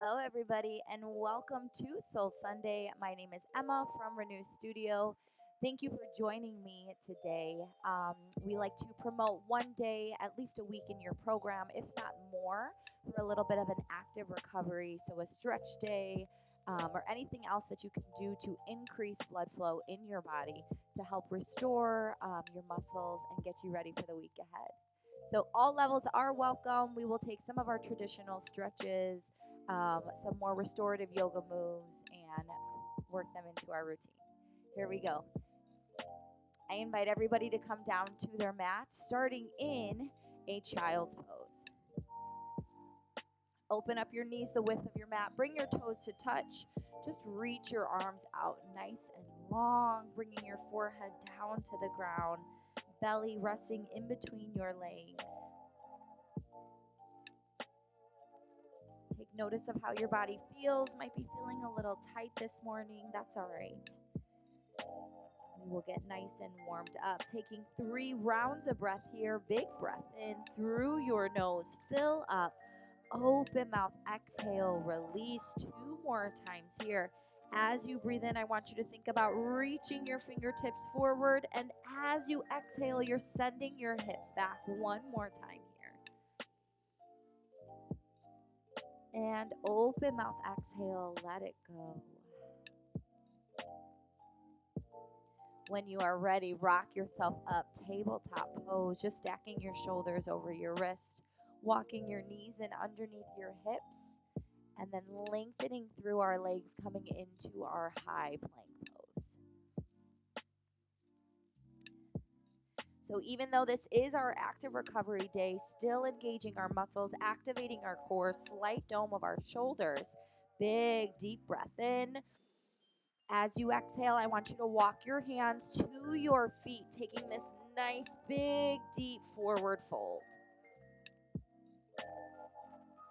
Hello, everybody, and welcome to Soul Sunday. My name is Emma from Renew Studio. Thank you for joining me today. We like to promote one day, at least a week in your program, if not more, for a little bit of an active recovery. So, a stretch day or anything else that you can do to increase blood flow in your body to help restore your muscles and get you ready for the week ahead. So, all levels are welcome. We will take some of our traditional stretches, some more restorative yoga moves, and work them into our routine. Here we go. I invite everybody to come down to their mat, starting in a child's pose. Open up your knees the width of your mat. Bring your toes to touch. Just reach your arms out nice and long, bringing your forehead down to the ground, belly resting in between your legs. Take notice of how your body feels. Might be feeling a little tight this morning. That's all right. We will get nice and warmed up. Taking 3 rounds of breath here. Big breath in through your nose. Fill up. Open mouth. Exhale. Release. 2 more times here. As you breathe in, I want you to think about reaching your fingertips forward. And as you exhale, you're sending your hips back one more time here. And open mouth. Exhale. Let it go. When you are ready, rock yourself up, tabletop pose, just stacking your shoulders over your wrist, walking your knees in underneath your hips, and then lengthening through our legs, coming into our high plank pose. So even though this is our active recovery day, still engaging our muscles, activating our core, slight dome of our shoulders, big deep breath in. As you exhale, I want you to walk your hands to your feet, taking this nice, big, deep forward fold.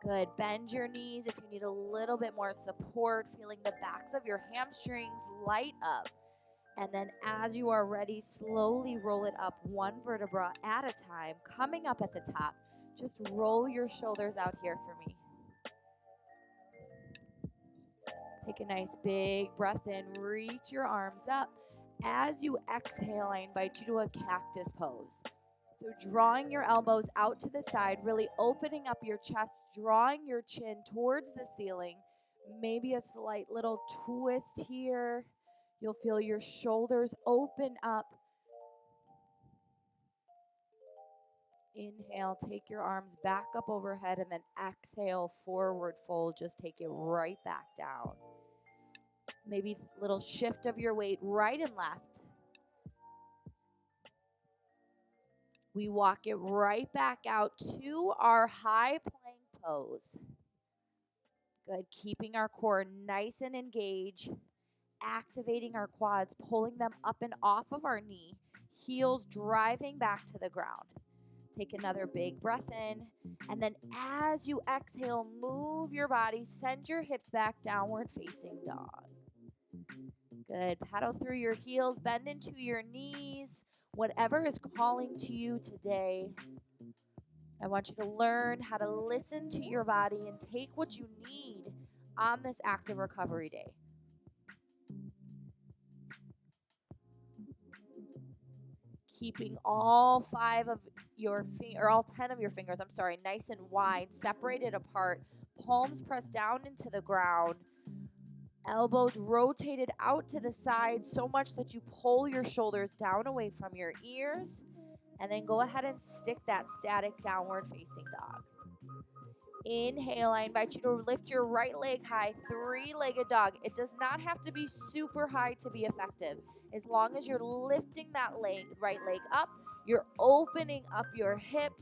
Good. Bend your knees if you need a little bit more support, feeling the backs of your hamstrings light up. And then as you are ready, slowly roll it up one vertebra at a time, coming up at the top. Just roll your shoulders out here for me. Take a nice big breath in, reach your arms up. As you exhale, I invite you to a cactus pose. So drawing your elbows out to the side, really opening up your chest, drawing your chin towards the ceiling. Maybe a slight little twist here. You'll feel your shoulders open up. Inhale, take your arms back up overhead, and then exhale, forward fold. Just take it right back down. Maybe a little shift of your weight right and left. We walk it right back out to our high plank pose. Good. Keeping our core nice and engaged. Activating our quads, pulling them up and off of our knee. Heels driving back to the ground. Take another big breath in. And then as you exhale, move your body. Send your hips back, downward facing dog. Good. Paddle through your heels, bend into your knees. Whatever is calling to you today, I want you to learn how to listen to your body and take what you need on this active recovery day. Keeping all 5 of your or all 10 of your fingers, nice and wide, separated apart, palms pressed down into the ground. Elbows rotated out to the side so much that you pull your shoulders down away from your ears. And then go ahead and stick that static downward facing dog. Inhale, I invite you to lift your right leg high, 3-legged dog. It does not have to be super high to be effective. As long as you're lifting that right leg up, you're opening up your hips,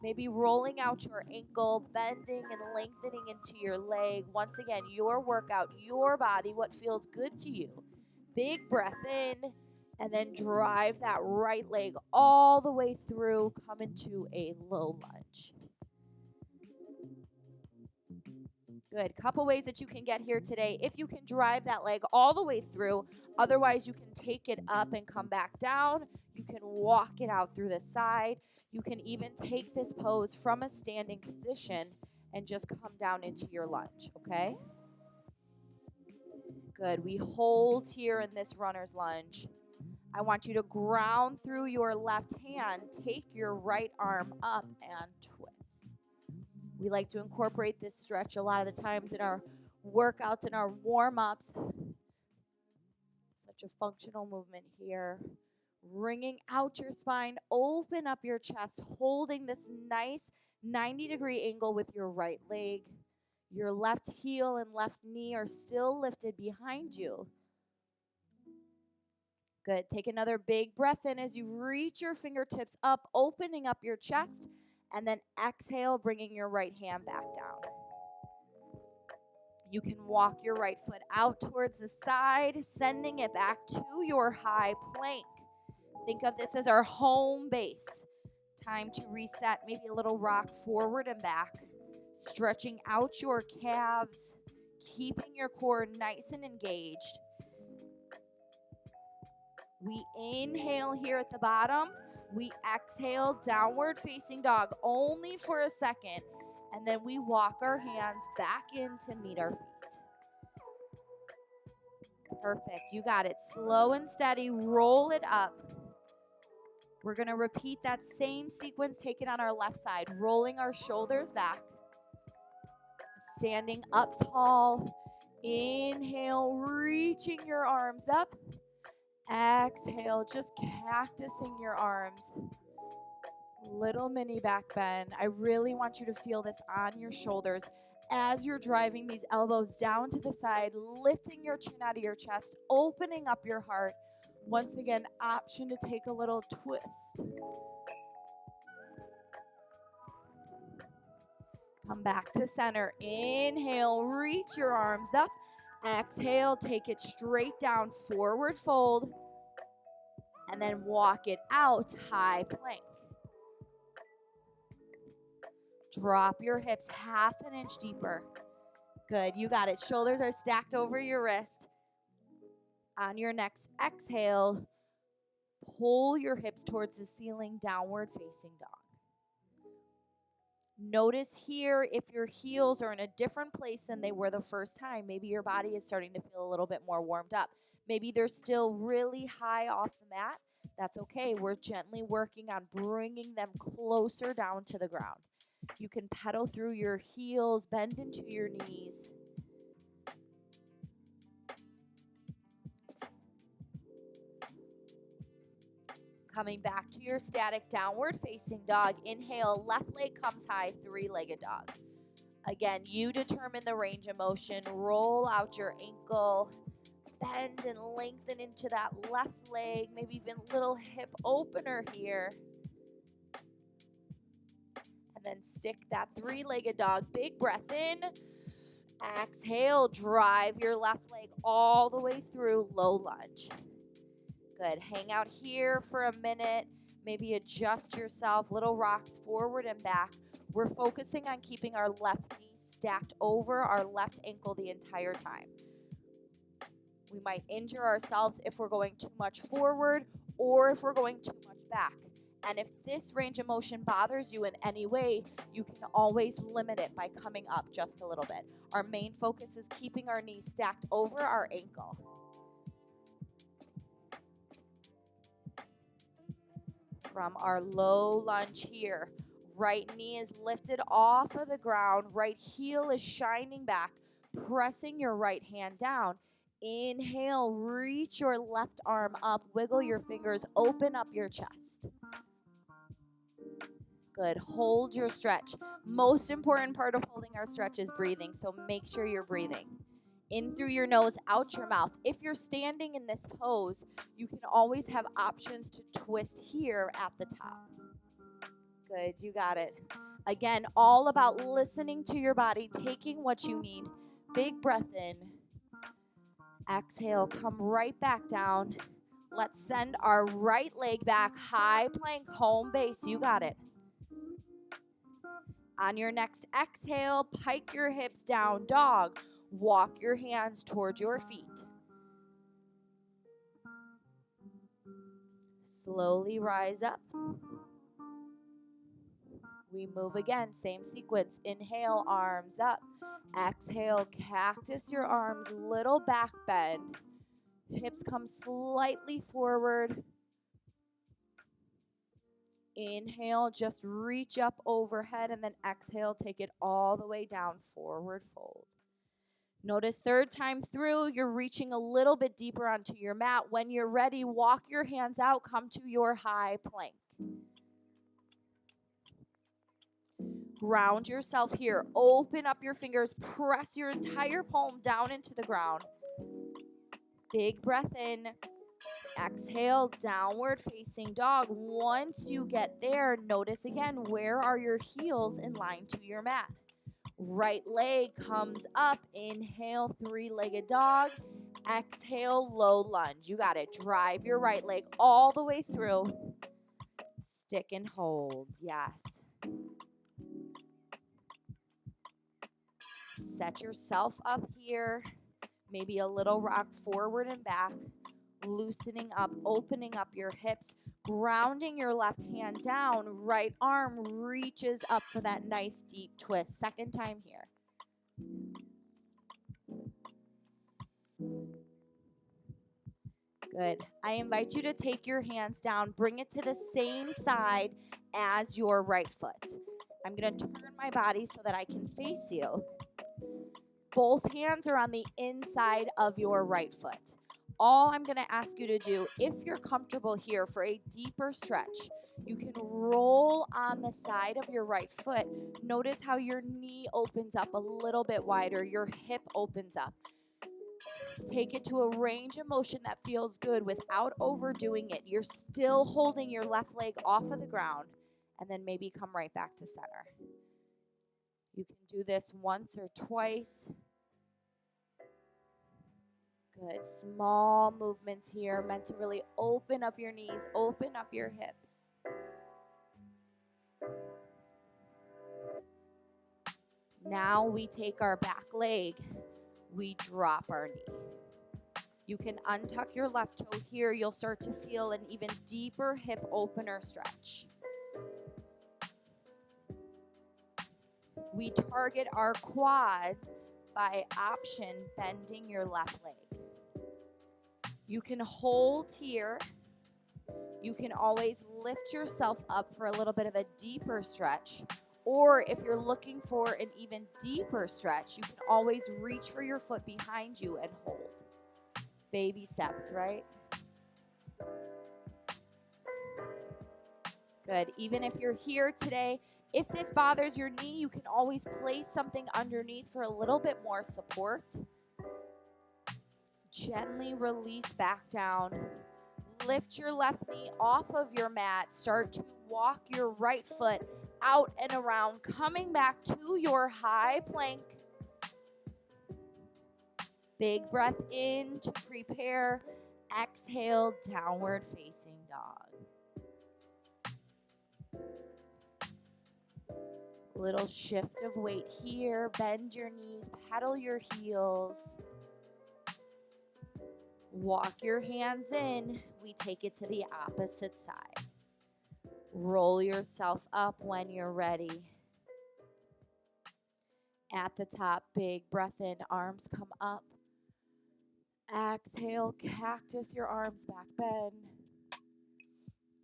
maybe rolling out your ankle, bending and lengthening into your leg. Once again, your workout, your body, what feels good to you. Big breath in, and then drive that right leg all the way through. Come into a low lunge. Good. Couple ways that you can get here today. If you can drive that leg all the way through, otherwise you can take it up and come back down. You can walk it out through the side. You can even take this pose from a standing position and just come down into your lunge, okay? Good. We hold here in this runner's lunge. I want you to ground through your left hand. Take your right arm up and twist. We like to incorporate this stretch a lot of the times in our workouts and our warm-ups. Such a functional movement here. Wringing out your spine, open up your chest, holding this nice 90-degree angle with your right leg. Your left heel and left knee are still lifted behind you. Good. Take another big breath in as you reach your fingertips up, opening up your chest, and then exhale, bringing your right hand back down. You can walk your right foot out towards the side, sending it back to your high plank. Think of this as our home base. Time to reset, maybe a little rock forward and back, stretching out your calves, keeping your core nice and engaged. We inhale here at the bottom. We exhale, downward facing dog only for a second, and then we walk our hands back in to meet our feet. Perfect. You got it. Slow and steady. Roll it up. We're going to repeat that same sequence, take it on our left side, rolling our shoulders back, standing up tall. Inhale, reaching your arms up. Exhale, just cactusing your arms. Little mini back bend. I really want you to feel this on your shoulders as you're driving these elbows down to the side, lifting your chin out of your chest, opening up your heart. Once again, option to take a little twist. Come back to center. Inhale, reach your arms up. Exhale, take it straight down, forward fold, and then walk it out, high plank. Drop your hips half an inch deeper. Good, you got it. Shoulders are stacked over your wrist. On your next exhale, pull your hips towards the ceiling, downward facing dog. Notice here if your heels are in a different place than they were the first time. Maybe your body is starting to feel a little bit more warmed up. Maybe they're still really high off the mat. That's okay. We're gently working on bringing them closer down to the ground. You can pedal through your heels, bend into your knees. Coming back to your static downward facing dog. Inhale, left leg comes high, three-legged dog. Again, you determine the range of motion. Roll out your ankle, bend and lengthen into that left leg, maybe even a little hip opener here. And then stick that three-legged dog. Big breath in. Exhale, drive your left leg all the way through, low lunge. Good. Hang out here for a minute. Maybe adjust yourself. Little rocks forward and back. We're focusing on keeping our left knee stacked over our left ankle the entire time. We might injure ourselves if we're going too much forward or if we're going too much back. And if this range of motion bothers you in any way, you can always limit it by coming up just a little bit. Our main focus is keeping our knees stacked over our ankle. From our low lunge here, right knee is lifted off of the ground, right heel is shining back, pressing your right hand down. Inhale, reach your left arm up, wiggle your fingers, open up your chest. Good, hold your stretch. Most important part of holding our stretch is breathing, so make sure you're breathing. In through your nose, out your mouth. If you're standing in this pose, you can always have options to twist here at the top. Good, you got it. Again, all about listening to your body, taking what you need. Big breath in. Exhale, come right back down. Let's send our right leg back, high plank, home base. You got it. On your next exhale, pike your hips down, dog. Walk your hands towards your feet. Slowly rise up. We move again, same sequence. Inhale, arms up. Exhale, cactus your arms, little back bend. Hips come slightly forward. Inhale, just reach up overhead, and then exhale, take it all the way down, forward fold. Notice third time through, you're reaching a little bit deeper onto your mat. When you're ready, walk your hands out, come to your high plank. Ground yourself here. Open up your fingers, press your entire palm down into the ground. Big breath in. Exhale, downward facing dog. Once you get there, notice again, where are your heels in line to your mat? Right leg comes up. Inhale, three-legged dog. Exhale, low lunge. You got it. Drive your right leg all the way through. Stick and hold. Yes. Set yourself up here. Maybe a little rock forward and back. Loosening up, opening up your hips. Grounding your left hand down. Right arm reaches up for that nice deep twist. Second time here. Good. I invite you to take your hands down, bring it to the same side as your right foot. I'm going to turn my body so that I can face you. Both hands are on the inside of your right foot. All I'm going to ask you to do, if you're comfortable here for a deeper stretch, you can roll on the side of your right foot. Notice how your knee opens up a little bit wider, your hip opens up. Take it to a range of motion that feels good without overdoing it. You're still holding your left leg off of the ground, and then maybe come right back to center. You can do this once or twice. Good. Small movements here, meant to really open up your knees, open up your hips. Now we take our back leg, we drop our knee. You can untuck your left toe here. You'll start to feel an even deeper hip opener stretch. We target our quads by option bending your left leg. You can hold here. You can always lift yourself up for a little bit of a deeper stretch. Or if you're looking for an even deeper stretch, you can always reach for your foot behind you and hold. Baby steps, right? Good. Even if you're here today, if this bothers your knee, you can always place something underneath for a little bit more support. Gently release back down. Lift your left knee off of your mat. Start to walk your right foot out and around, coming back to your high plank. Big breath in to prepare. Exhale, downward facing dog. Little shift of weight here. Bend your knees, pedal your heels. Walk your hands in. We take it to the opposite side. Roll yourself up when you're ready. At the top, big breath in, arms come up. Exhale, cactus your arms back, bend.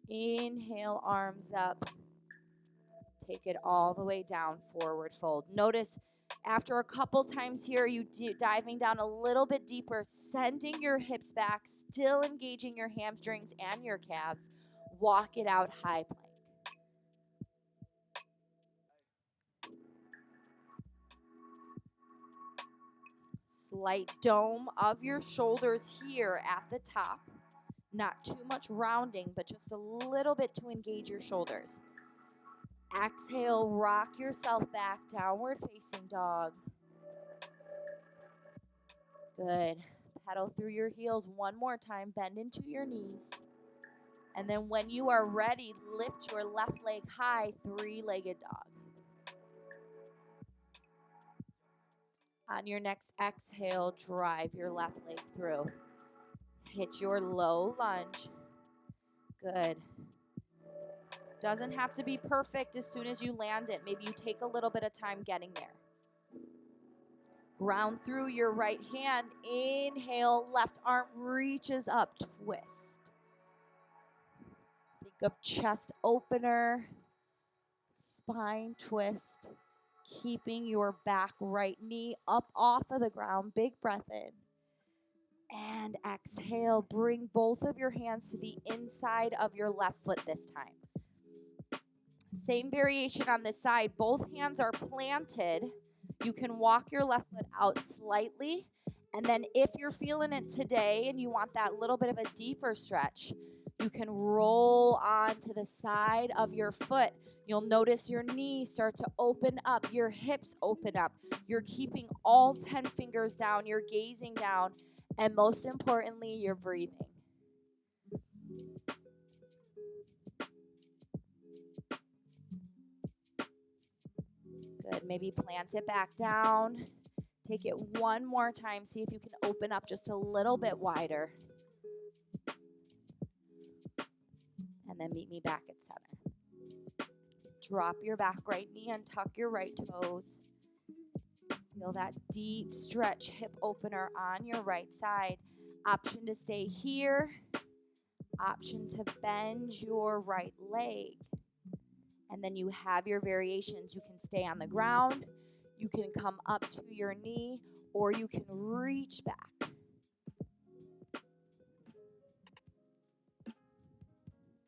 Inhale, arms up. Take it all the way down, forward fold. Notice after a couple times here, you diving down a little bit deeper, sending your hips back, still engaging your hamstrings and your calves. Walk it out, high plank. Slight dome of your shoulders here at the top. Not too much rounding, but just a little bit to engage your shoulders. Exhale, rock yourself back, downward facing dog. Good. Pedal through your heels one more time, bend into your knees. And then when you are ready, lift your left leg high, three-legged dog. On your next exhale, drive your left leg through. Hit your low lunge. Good. Doesn't have to be perfect as soon as you land it. Maybe you take a little bit of time getting there. Ground through your right hand. Inhale, left arm reaches up, twist. Think of chest opener, spine twist, keeping your back right knee up off of the ground. Big breath in. And exhale, bring both of your hands to the inside of your left foot this time. Same variation on this side. Both hands are planted. You can walk your left foot out slightly. And then if you're feeling it today and you want that little bit of a deeper stretch, you can roll onto the side of your foot. You'll notice your knees start to open up, your hips open up. You're keeping all 10 fingers down, you're gazing down, and most importantly, you're breathing. Good. Maybe plant it back down. Take it one more time. See if you can open up just a little bit wider. And then meet me back at center. Drop your back right knee and tuck your right toes. Feel that deep stretch hip opener on your right side. Option to stay here. Option to bend your right leg. And then you have your variations. You can stay on the ground. You can come up to your knee, or you can reach back.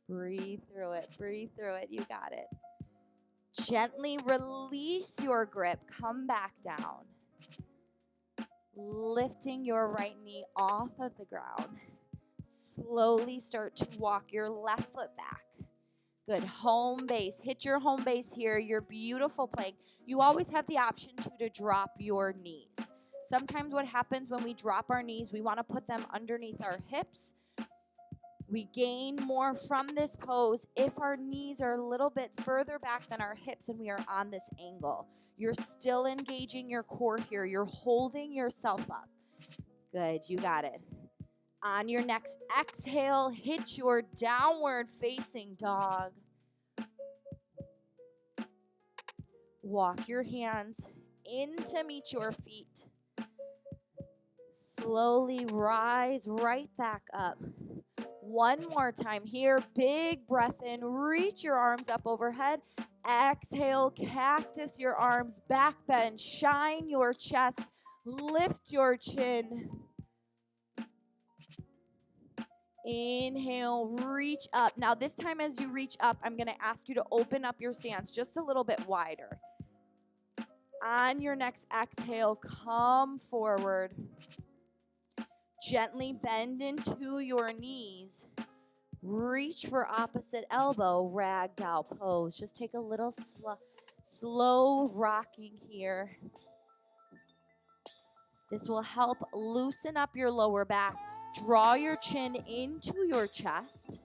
Breathe through it. Breathe through it. You got it. Gently release your grip. Come back down. Lifting your right knee off of the ground. Slowly start to walk your left foot back. Good. Home base. Hit your home base here. Your beautiful plank. You always have the option to drop your knees. Sometimes what happens when we drop our knees, we want to put them underneath our hips. We gain more from this pose if our knees are a little bit further back than our hips and we are on this angle. You're still engaging your core here. You're holding yourself up. Good. You got it. On your next exhale, hit your downward facing dog. Walk your hands in to meet your feet. Slowly rise right back up. One more time here. Big breath in. Reach your arms up overhead. Exhale, cactus your arms, back bend, shine your chest, lift your chin. Inhale, reach up. Now this time as you reach up, I'm going to ask you to open up your stance just a little bit wider. On your next exhale, come forward. Gently bend into your knees. Reach for opposite elbow, ragdoll pose. Just take a little slow rocking here. This will help loosen up your lower back. Draw your chin into your chest.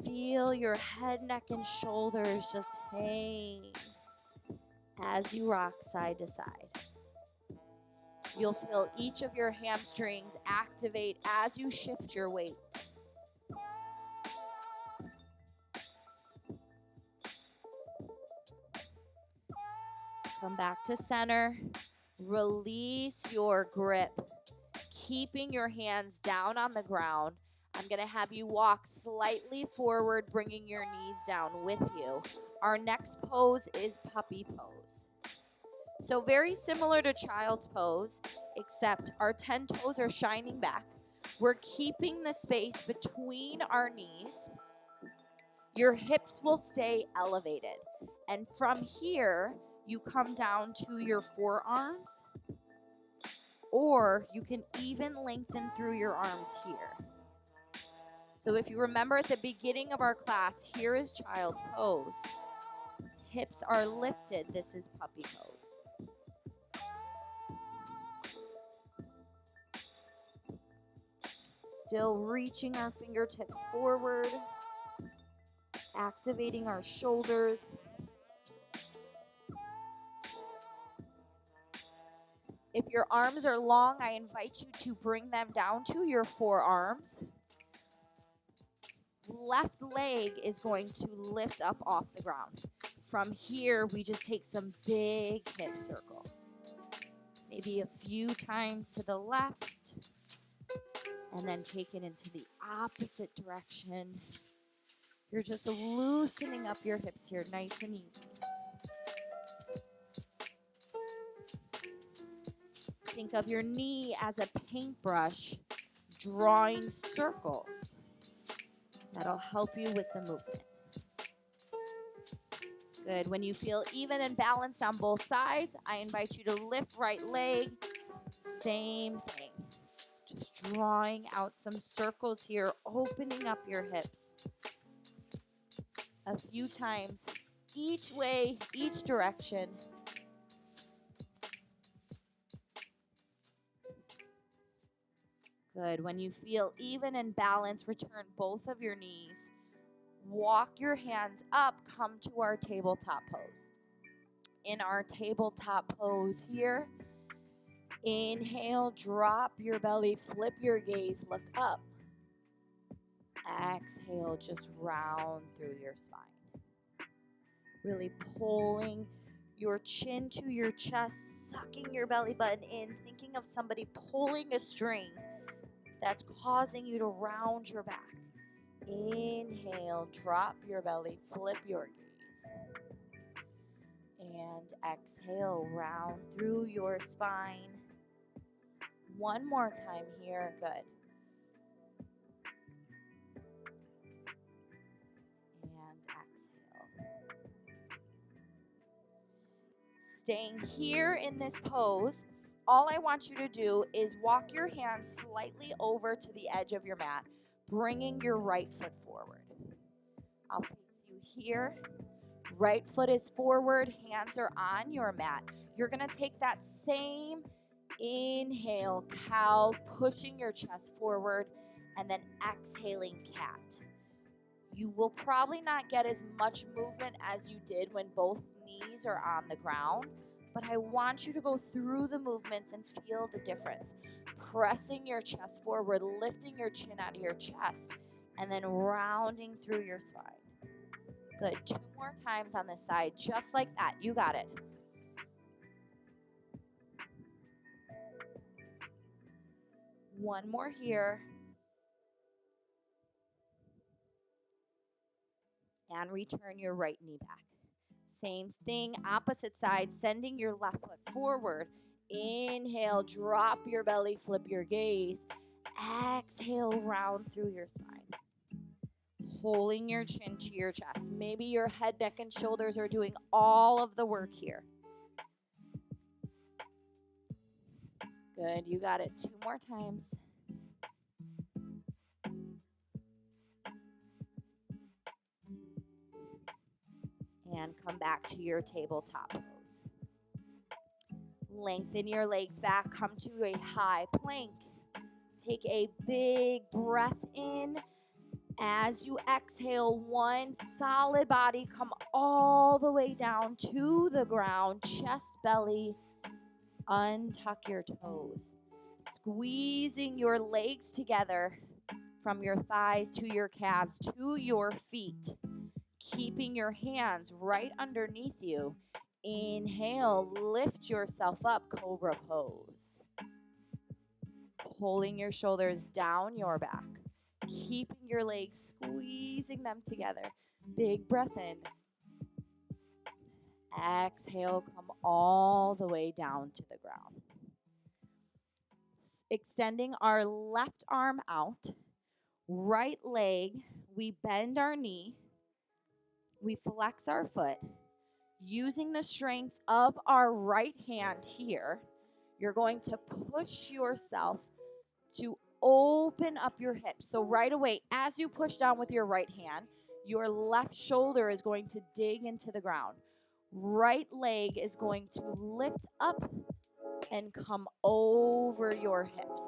Feel your head, neck, and shoulders just hang as you rock side to side. You'll feel each of your hamstrings activate as you shift your weight. Come back to center. Release your grip, keeping your hands down on the ground. I'm going to have you walk slightly forward, bringing your knees down with you. Our next pose is puppy pose. So very similar to child's pose, except our 10 toes are shining back. We're keeping the space between our knees. Your hips will stay elevated. And from here, you come down to your forearms, or you can even lengthen through your arms here. So if you remember at the beginning of our class, here is child's pose. Hips are lifted. This is puppy pose. Still reaching our fingertips forward, activating our shoulders. If your arms are long, I invite you to bring them down to your forearms. Left leg is going to lift up off the ground. From here, we just take some big hip circles. Maybe a few times to the left, and then take it into the opposite direction. You're just loosening up your hips here, nice and easy. Think of your knee as a paintbrush, drawing circles. That'll help you with the movement. Good. When you feel even and balanced on both sides, I invite you to lift right leg. Same thing. Just drawing out some circles here, opening up your hips. A few times, each way, each direction. Good. When you feel even and balanced, return both of your knees. Walk your hands up, come to our tabletop pose. In our tabletop pose here, inhale, drop your belly, flip your gaze, look up. Exhale, just round through your spine. Really pulling your chin to your chest, sucking your belly button in, thinking of somebody pulling a string that's causing you to round your back. Inhale, drop your belly, flip your gaze. And exhale, round through your spine. One more time here, good. And exhale. Staying here in this pose, all I want you to do is walk your hands slightly over to the edge of your mat, bringing your right foot forward. I'll face you here. Right foot is forward, hands are on your mat. You're going to take that same inhale, cow, pushing your chest forward, and then exhaling, cat. You will probably not get as much movement as you did when both knees are on the ground, but I want you to go through the movements and feel the difference. Pressing your chest forward, lifting your chin out of your chest, and then rounding through your spine. Good. 2 more times on this side, just like that. You got it. One more here. And return your right knee back. Same thing, opposite side, sending your left foot forward. Inhale, drop your belly, flip your gaze. Exhale, round through your spine. Pulling your chin to your chest. Maybe your head, neck, and shoulders are doing all of the work here. Good, you got it. 2 more times. And come back to your tabletop pose. Lengthen your legs back, come to a high plank. Take a big breath in. As you exhale, one solid body, come all the way down to the ground, chest, belly, untuck your toes. Squeezing your legs together from your thighs to your calves to your feet. Keeping your hands right underneath you. Inhale, lift yourself up, Cobra Pose. Pulling your shoulders down your back. Keeping your legs, squeezing them together. Big breath in. Exhale, come all the way down to the ground. Extending our left arm out. Right leg, we bend our knee. We flex our foot. Using the strength of our right hand here, you're going to push yourself to open up your hips. So right away, as you push down with your right hand, your left shoulder is going to dig into the ground. Right leg is going to lift up and come over your hips.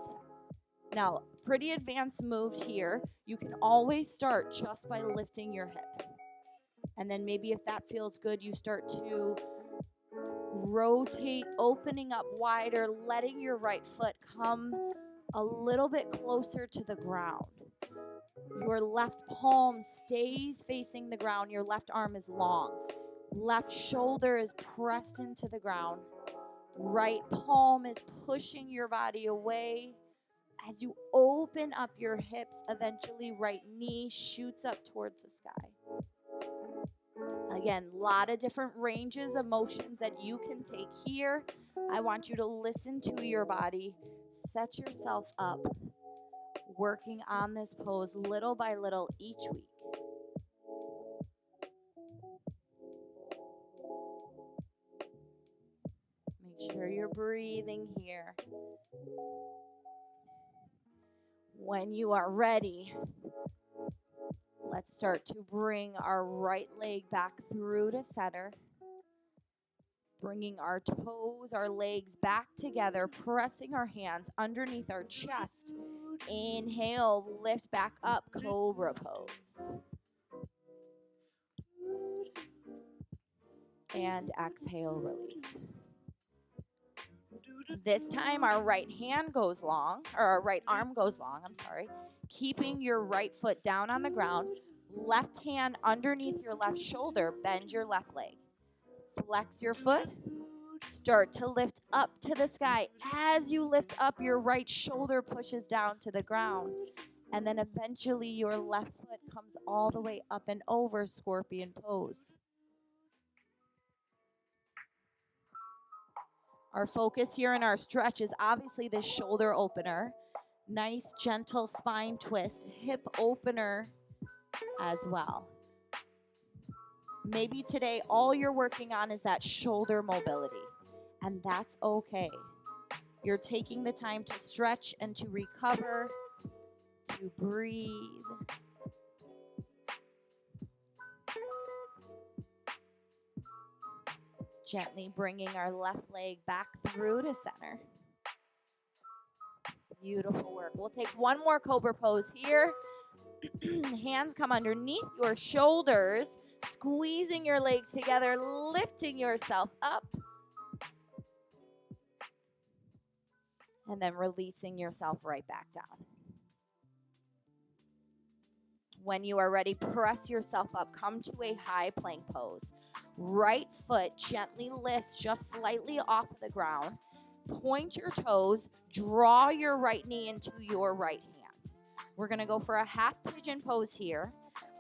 Now, pretty advanced move here. You can always start just by lifting your hips. And then maybe if that feels good, you start to rotate, opening up wider, letting your right foot come a little bit closer to the ground. Your left palm stays facing the ground. Your left arm is long. Left shoulder is pressed into the ground. Right palm is pushing your body away. As you open up your hips, eventually right knee shoots up towards the sky. Again, a lot of different ranges of motions that you can take here. I want you to listen to your body. Set yourself up, working on this pose little by little each week. Make sure you're breathing here. When you are ready, let's start to bring our right leg back through to center. Bringing our toes, our legs back together, pressing our hands underneath our chest. Inhale, lift back up, Cobra Pose. And exhale, release. This time our right hand goes long, or our right arm goes long, keeping your right foot down on the ground. Left hand underneath your left shoulder, bend your left leg. Flex your foot. Start to lift up to the sky. As you lift up, your right shoulder pushes down to the ground. And then eventually your left foot comes all the way up and over, Scorpion Pose. Our focus here in our stretch is obviously the shoulder opener. Nice, gentle spine twist, hip opener as well. Maybe today all you're working on is that shoulder mobility, and that's okay. You're taking the time to stretch and to recover, to breathe. Gently bringing our left leg back through to center. Beautiful work. We'll take one more Cobra Pose here. Hands come underneath your shoulders, squeezing your legs together, lifting yourself up. And then releasing yourself right back down. When you are ready, press yourself up. Come to a high plank pose. Right foot gently lifts just slightly off the ground. Point your toes. Draw your right knee into your right hand. We're going to go for a half pigeon pose here.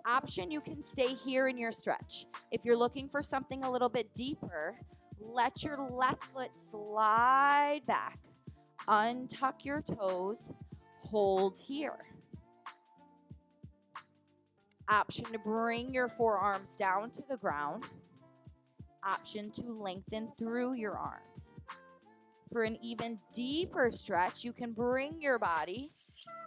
Option, you can stay here in your stretch. If you're looking for something a little bit deeper, let your left foot slide back. Untuck your toes. Hold here. Option to bring your forearms down to the ground. Option to lengthen through your arms. For an even deeper stretch, you can bring your body,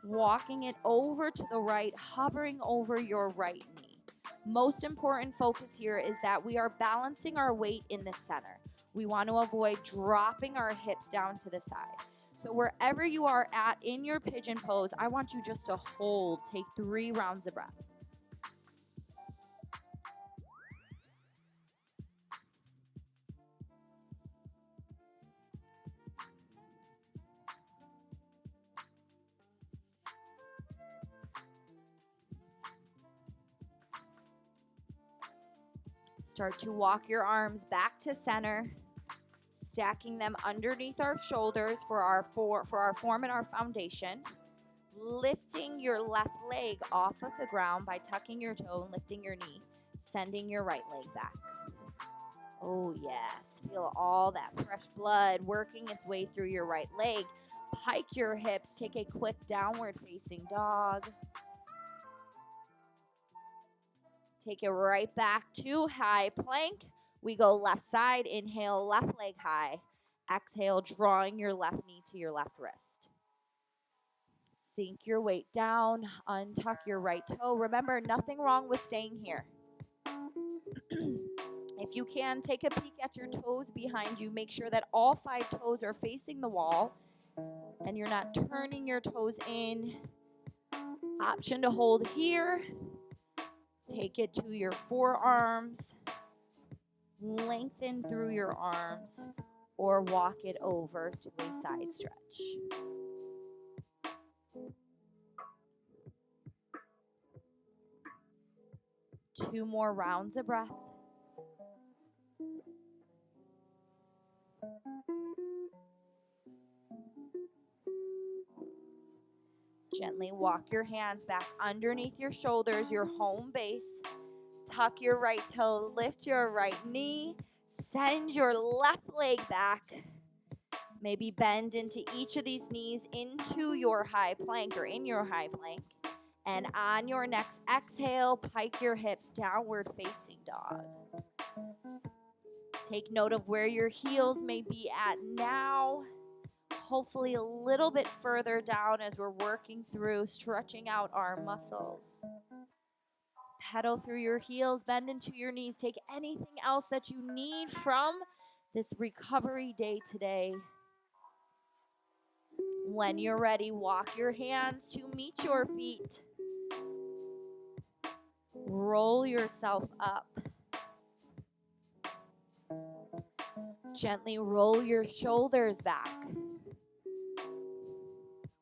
walking it over to the right, hovering over your right knee. Most important focus here is that we are balancing our weight in the center. We want to avoid dropping our hips down to the side. So wherever you are at in your pigeon pose, I want you just to hold. Take 3 rounds of breath. Start to walk your arms back to center, stacking them underneath our shoulders for our form and our foundation. Lifting your left leg off of the ground by tucking your toe and lifting your knee, sending your right leg back. Oh yes, feel all that fresh blood working its way through your right leg. Pike your hips, take a quick downward facing dog. Take it right back to high plank. We go left side, inhale, left leg high. Exhale, drawing your left knee to your left wrist. Sink your weight down, untuck your right toe. Remember, nothing wrong with staying here. If you can, take a peek at your toes behind you. Make sure that all 5 toes are facing the wall and you're not turning your toes in. Option to hold here. Take it to your forearms. Lengthen through your arms or walk it over to a side stretch. 2 more rounds of breath. Gently walk your hands back underneath your shoulders, your home base. Tuck your right toe, lift your right knee, send your left leg back. Maybe bend into each of these knees into your high plank or in your high plank. And on your next exhale, pike your hips, downward facing dog. Take note of where your heels may be at now. Hopefully a little bit further down as we're working through stretching out our muscles. Pedal through your heels, bend into your knees. Take anything else that you need from this recovery day today. When you're ready, walk your hands to meet your feet. Roll yourself up. Gently roll your shoulders back.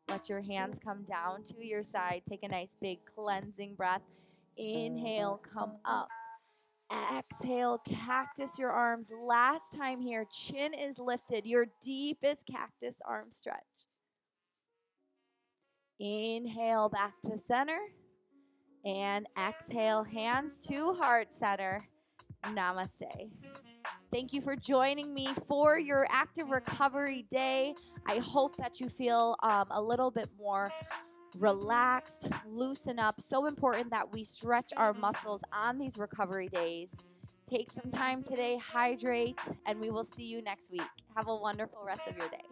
Let your hands come down to your side. Take a nice big cleansing breath. Inhale, come up. Exhale, cactus your arms. Last time here, chin is lifted. Your deepest cactus arm stretch. Inhale, back to center. And exhale, hands to heart center. Namaste. Thank you for joining me for your active recovery day. I hope that you feel a little bit more relaxed, loosen up. So important that we stretch our muscles on these recovery days. Take some time today, hydrate, and we will see you next week. Have a wonderful rest of your day.